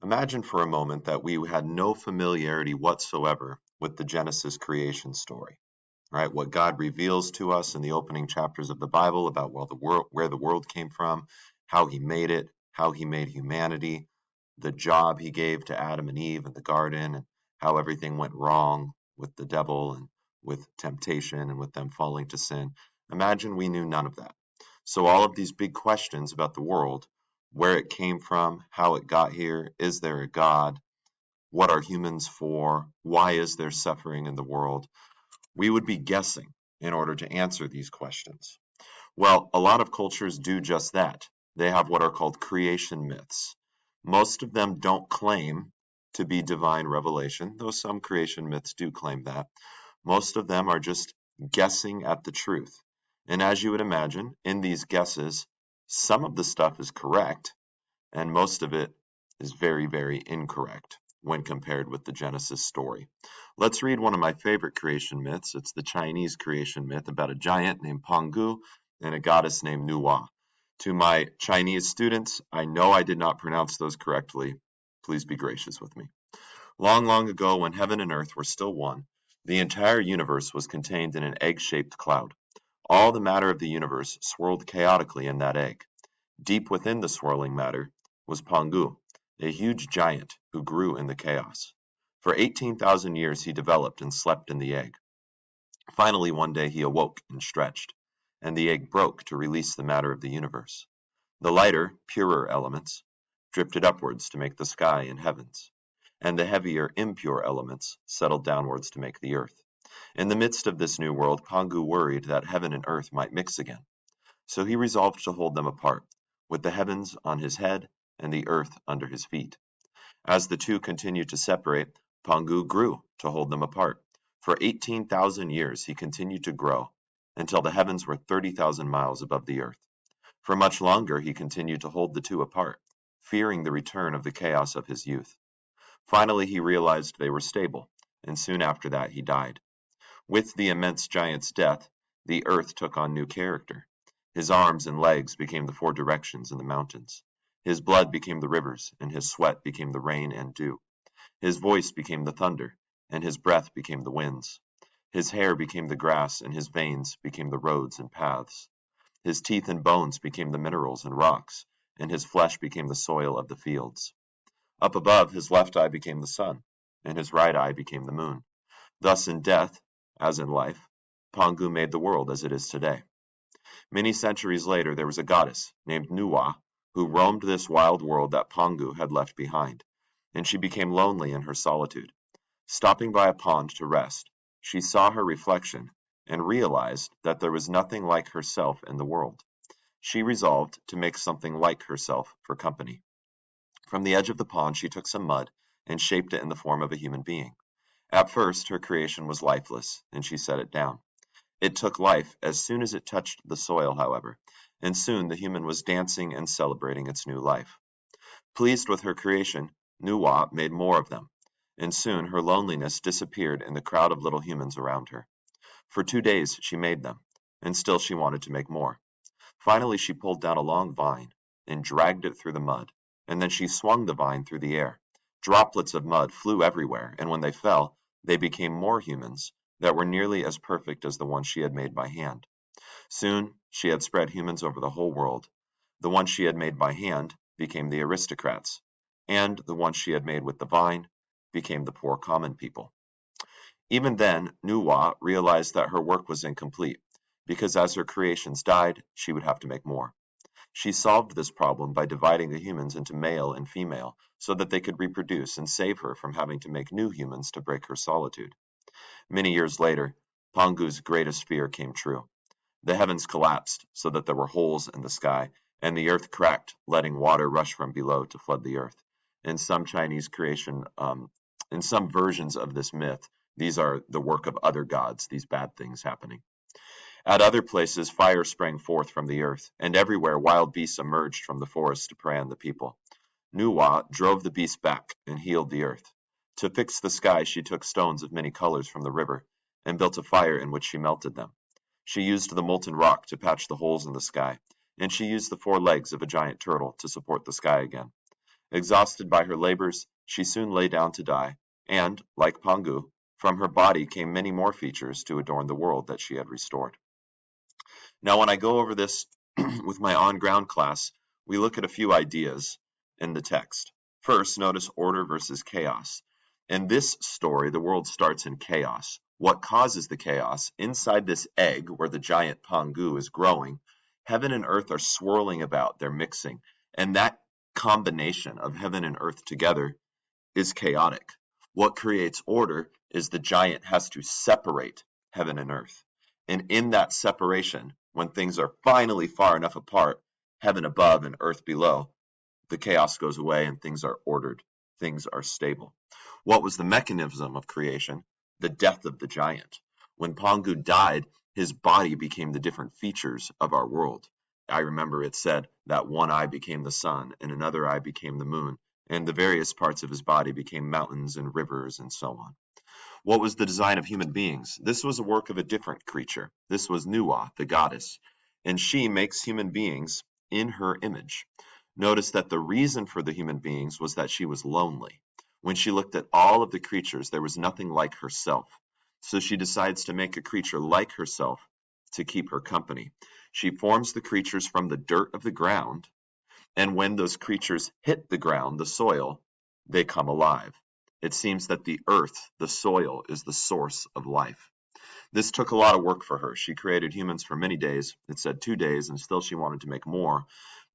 Imagine for a moment that we had no familiarity whatsoever with the Genesis creation story, right? What God reveals to us in the opening chapters of the Bible about where the world came from, how he made it, how he made humanity, the job he gave to Adam and Eve in the garden, and how everything went wrong with the devil and with temptation and with them falling to sin. Imagine we knew none of that. So all of these big questions about the world, where it came from, how it got here, is there a God, what are humans for, why is there suffering in the world, we would be guessing in order to answer these questions. Well, a lot of cultures do just that. They have what are called creation myths. Most of them don't claim to be divine revelation, though some creation myths do claim that. Most of them are just guessing at the truth. And as you would imagine, in these guesses, some of the stuff is correct, and most of it is very, very incorrect when compared with the Genesis story. Let's read one of my favorite creation myths. It's the Chinese creation myth about a giant named Pangu and a goddess named Nuwa. To my Chinese students, I know I did not pronounce those correctly. Please be gracious with me. Long, long ago, when heaven and earth were still one, the entire universe was contained in an egg-shaped cloud. All the matter of the universe swirled chaotically in that egg. Deep within the swirling matter was Pangu, a huge giant who grew in the chaos. For 18,000 years he developed and slept in the egg. Finally, one day he awoke and stretched, and the egg broke to release the matter of the universe. The lighter, purer elements drifted upwards to make the sky and heavens, and the heavier, impure elements settled downwards to make the earth. In the midst of this new world, Pangu worried that heaven and earth might mix again. So he resolved to hold them apart, with the heavens on his head and the earth under his feet. As the two continued to separate, Pangu grew to hold them apart. For 18,000 years he continued to grow, until the heavens were 30,000 miles above the earth. For much longer he continued to hold the two apart, fearing the return of the chaos of his youth. Finally he realized they were stable, and soon after that he died. With the immense giant's death, the earth took on new character. His arms and legs became the four directions in the mountains. His blood became the rivers, and his sweat became the rain and dew. His voice became the thunder, and his breath became the winds. His hair became the grass, and his veins became the roads and paths. His teeth and bones became the minerals and rocks, and his flesh became the soil of the fields. Up above, his left eye became the sun, and his right eye became the moon. Thus in death, as in life, Pangu made the world as it is today. Many centuries later there was a goddess named Nuwa who roamed this wild world that Pangu had left behind, and she became lonely in her solitude. Stopping by a pond to rest, she saw her reflection and realized that there was nothing like herself in the world. She resolved to make something like herself for company. From the edge of the pond she took some mud and shaped it in the form of a human being. At first her creation was lifeless, and she set it down. It took life as soon as it touched the soil, however, and soon the human was dancing and celebrating its new life. Pleased with her creation, Nuwa made more of them, and soon her loneliness disappeared in the crowd of little humans around her. For 2 days she made them, and still she wanted to make more. Finally she pulled down a long vine and dragged it through the mud, and then she swung the vine through the air. Droplets of mud flew everywhere, and when they fell, they became more humans that were nearly as perfect as the ones she had made by hand. Soon she had spread humans over the whole world. The ones she had made by hand became the aristocrats, and the ones she had made with the vine became the poor common people. Even then, Nuwa realized that her work was incomplete, because as her creations died, she would have to make more. She solved this problem by dividing the humans into male and female so that they could reproduce and save her from having to make new humans to break her solitude. Many years later, Pangu's greatest fear came true. The heavens collapsed so that there were holes in the sky, and the earth cracked, letting water rush from below to flood the earth. In some Chinese creation, in some versions of this myth, these are the work of other gods, these bad things happening. At other places fire sprang forth from the earth, and everywhere wild beasts emerged from the forest to prey on the people. Nuwa drove the beasts back and healed the earth. To fix the sky she took stones of many colors from the river, and built a fire in which she melted them. She used the molten rock to patch the holes in the sky, and she used the 4 legs of a giant turtle to support the sky again. Exhausted by her labors, she soon lay down to die, and, like Pangu, from her body came many more features to adorn the world that she had restored. Now, when I go over this with my on-ground class, we look at a few ideas in the text. First, notice order versus chaos. In this story, the world starts in chaos. What causes the chaos? Inside this egg, where the giant Pangu is growing, heaven and earth are swirling about, they're mixing. And that combination of heaven and earth together is chaotic. What creates order is the giant has to separate heaven and earth. And in that separation, when things are finally far enough apart, heaven above and earth below, the chaos goes away and things are ordered, things are stable. What was the mechanism of creation? The death of the giant. When Pangu died, his body became the different features of our world. I remember it said that one eye became the sun and another eye became the moon, and the various parts of his body became mountains and rivers and so on. What was the design of human beings? This was a work of a different creature. This was Nuwa, the goddess, and she makes human beings in her image. Notice that the reason for the human beings was that she was lonely. When she looked at all of the creatures, there was nothing like herself. So she decides to make a creature like herself to keep her company. She forms the creatures from the dirt of the ground, and when those creatures hit the ground, the soil, they come alive. It seems that the earth, the soil, is the source of life. This took a lot of work for her. She created humans for many days. It said 2 days, and still she wanted to make more,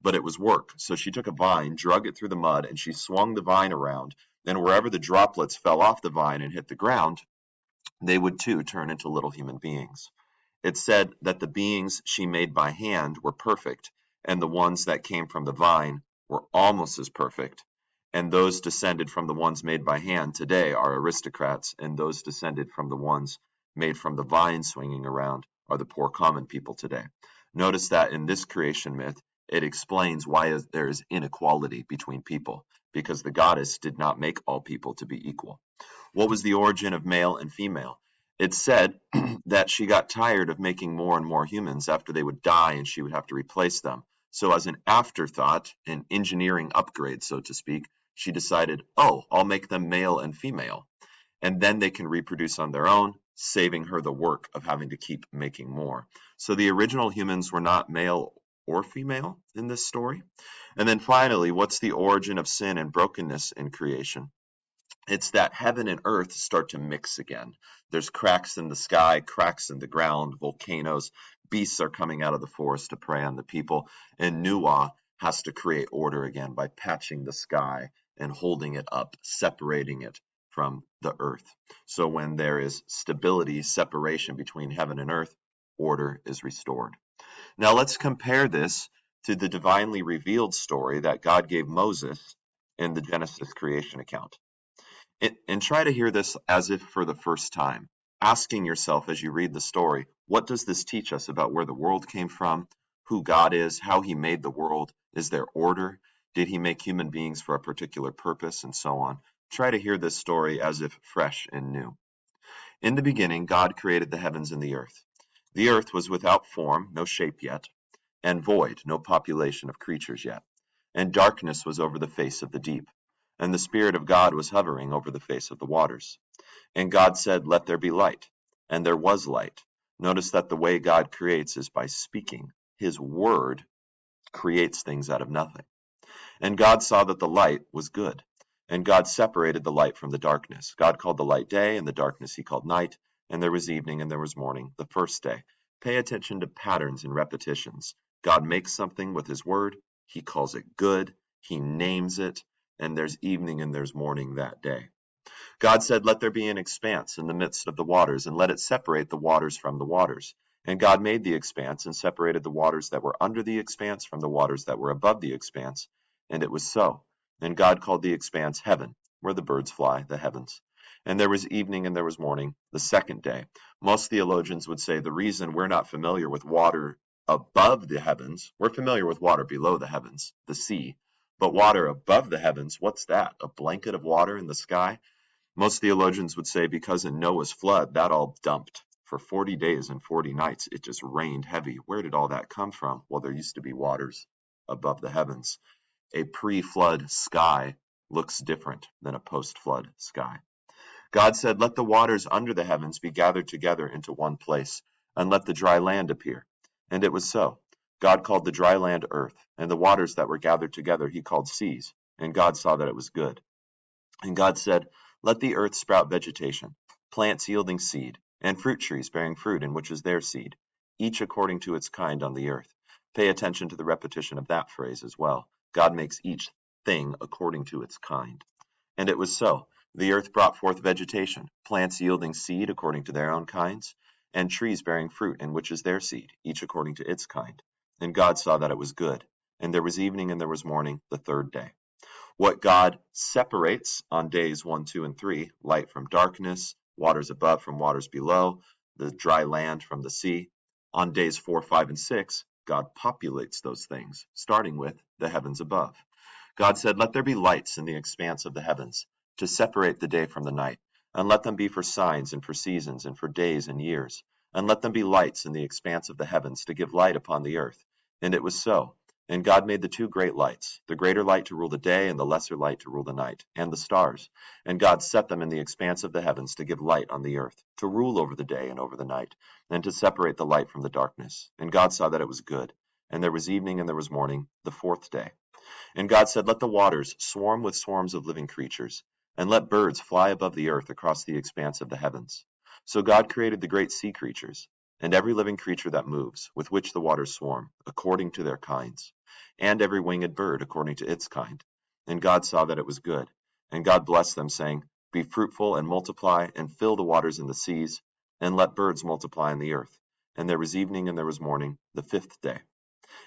but it was work. So she took a vine, drug it through the mud, and she swung the vine around. And wherever the droplets fell off the vine and hit the ground, they would too turn into little human beings. It said that the beings she made by hand were perfect, and the ones that came from the vine were almost as perfect. And those descended from the ones made by hand today are aristocrats, and those descended from the ones made from the vine swinging around are the poor common people today. Notice that in this creation myth, it explains why there is inequality between people, because the goddess did not make all people to be equal. What was the origin of male and female? It said that she got tired of making more and more humans after they would die and she would have to replace them. So as an afterthought, an engineering upgrade, so to speak, she decided, oh, I'll make them male and female. And then they can reproduce on their own, saving her the work of having to keep making more. So the original humans were not male or female in this story. And then finally, what's the origin of sin and brokenness in creation? It's that heaven and earth start to mix again. There's cracks in the sky, cracks in the ground, volcanoes, beasts are coming out of the forest to prey on the people, and Nuwa has to create order again by patching the sky and holding it up, separating it from the earth. So when there is stability, separation between heaven and earth, order is restored. Now let's compare this to the divinely revealed story that God gave Moses in the Genesis creation account. And try to hear this as if for the first time, asking yourself as you read the story, what does this teach us about where the world came from, who God is, how he made the world, is there order, did he make human beings for a particular purpose, and so on. Try to hear this story as if fresh and new. In the beginning, God created the heavens and the earth. The earth was without form, no shape yet, and void, no population of creatures yet. And darkness was over the face of the deep, and the Spirit of God was hovering over the face of the waters. And God said, let there be light. And there was light. Notice that the way God creates is by speaking. His word creates things out of nothing. And God saw that the light was good. And God separated the light from the darkness. God called the light day, and the darkness he called night. And there was evening, and there was morning, the first day. Pay attention to patterns and repetitions. God makes something with his word. He calls it good. He names it. And there's evening and there's morning that day. God said, let there be an expanse in the midst of the waters, and let it separate the waters from the waters. And God made the expanse and separated the waters that were under the expanse from the waters that were above the expanse. And it was so. And God called the expanse heaven, where the birds fly, the heavens. And there was evening and there was morning, the second day. Most theologians would say the reason we're not familiar with water above the heavens, we're familiar with water below the heavens, the sea. But water above the heavens, what's that? A blanket of water in the sky? Most theologians would say because in Noah's flood, that all dumped. For 40 days and 40 nights, it just rained heavy. Where did all that come from? Well, there used to be waters above the heavens. a pre-flood sky looks different than a post-flood sky. God said, "Let the waters under the heavens be gathered together into one place, and let the dry land appear." And it was so. God called the dry land earth, and the waters that were gathered together he called seas, and God saw that it was good. And God said, "Let the earth sprout vegetation, plants yielding seed, and fruit trees bearing fruit in which is their seed, each according to its kind on the earth." Pay attention to the repetition of that phrase as well. God makes each thing according to its kind. And it was so. The earth brought forth vegetation, plants yielding seed according to their own kinds, and trees bearing fruit in which is their seed, each according to its kind. And God saw that it was good. And there was evening and there was morning, the third day. What God separates on days 1, 2, and 3, light from darkness, waters above from waters below, the dry land from the sea. On days 4, 5, and 6, God populates those things, starting with the heavens above. God said, "Let there be lights in the expanse of the heavens, to separate the day from the night, and let them be for signs and for seasons and for days and years. And let them be lights in the expanse of the heavens, to give light upon the earth." And it was so. And God made the two great lights, the greater light to rule the day and the lesser light to rule the night, and the stars. And God set them in the expanse of the heavens to give light on the earth, to rule over the day and over the night, and to separate the light from the darkness. And God saw that it was good. And there was evening and there was morning, the fourth day. And God said, "Let the waters swarm with swarms of living creatures, and let birds fly above the earth across the expanse of the heavens." So God created the great sea creatures, and every living creature that moves, with which the waters swarm, according to their kinds, and every winged bird according to its kind. And God saw that it was good. And God blessed them, saying, "Be fruitful and multiply, and fill the waters in the seas, and let birds multiply in the earth." And there was evening and there was morning, the fifth day.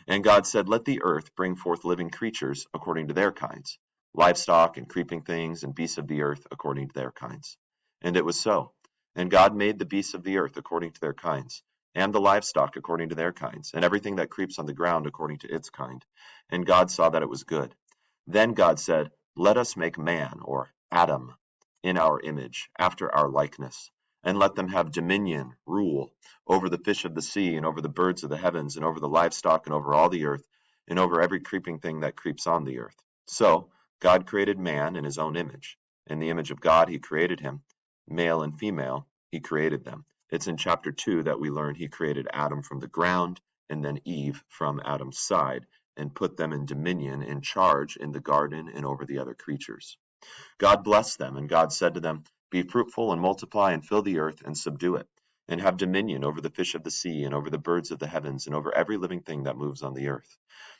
And God said, "Let the earth bring forth living creatures according to their kinds, livestock and creeping things and beasts of the earth according to their kinds." And it was so. And God made the beasts of the earth according to their kinds, and the livestock according to their kinds, and everything that creeps on the ground according to its kind. And God saw that it was good. Then God said, "Let us make man," or Adam, "in our image, after our likeness, and let them have dominion, rule, over the fish of the sea, and over the birds of the heavens, and over the livestock, and over all the earth, and over every creeping thing that creeps on the earth." So God created man in his own image. In the image of God he created him. Male and female he created them. It's in chapter 2 that we learn he created Adam from the ground, and then Eve from Adam's side, and put them in dominion, in charge, in the garden and over the other creatures. God blessed them, and God said to them, "Be fruitful and multiply and fill the earth and subdue it, and have dominion over the fish of the sea and over the birds of the heavens and over every living thing that moves on the earth."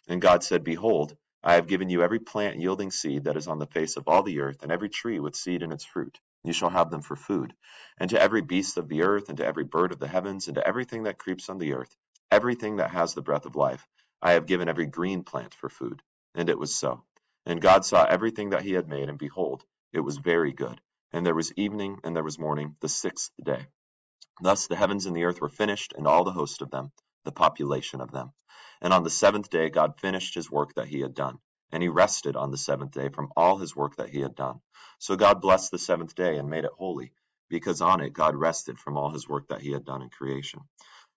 And God said, "Behold, I have given you every plant yielding seed that is on the face of all the earth, and every tree with seed in its fruit. You shall have them for food. And to every beast of the earth, and to every bird of the heavens, and to everything that creeps on the earth, everything that has the breath of life, I have given every green plant for food." And it was so. And God saw everything that he had made, and behold, it was very good. And there was evening and there was morning, the sixth day. Thus the heavens and the earth were finished, and all the host of them, the population of them. And on the seventh day God finished his work that he had done, and he rested on the seventh day from all his work that he had done. So God blessed the seventh day and made it holy, because on it God rested from all his work that he had done in creation.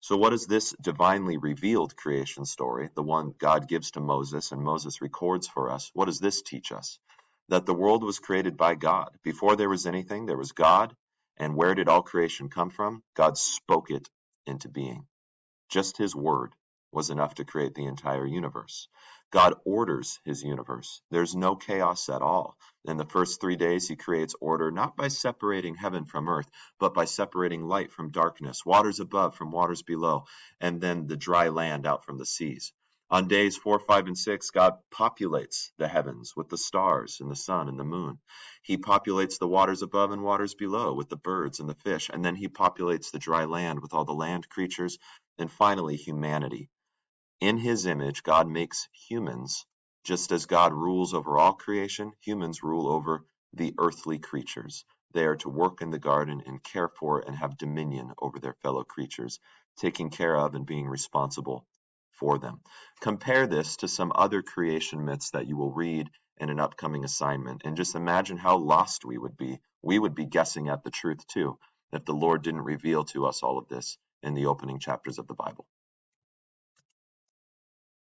So what is this divinely revealed creation story, the one God gives to Moses and Moses records for us? What does this teach us? That the world was created by God. Before there was anything, there was God. And where did all creation come from? God spoke it into being. Just his word was enough to create the entire universe. God orders his universe. There's no chaos at all. In the first 3 days, he creates order, not by separating heaven from earth, but by separating light from darkness, waters above from waters below, and then the dry land out from the seas. On days 4, 5, and 6, God populates the heavens with the stars and the sun and the moon. He populates the waters above and waters below with the birds and the fish, and then he populates the dry land with all the land creatures, and finally humanity. In his image, God makes humans. Just as God rules over all creation, humans rule over the earthly creatures. They are to work in the garden and care for and have dominion over their fellow creatures, taking care of and being responsible for them. Compare this to some other creation myths that you will read in an upcoming assignment, and just imagine how lost we would be. We would be guessing at the truth too, if the Lord didn't reveal to us all of this in the opening chapters of the Bible.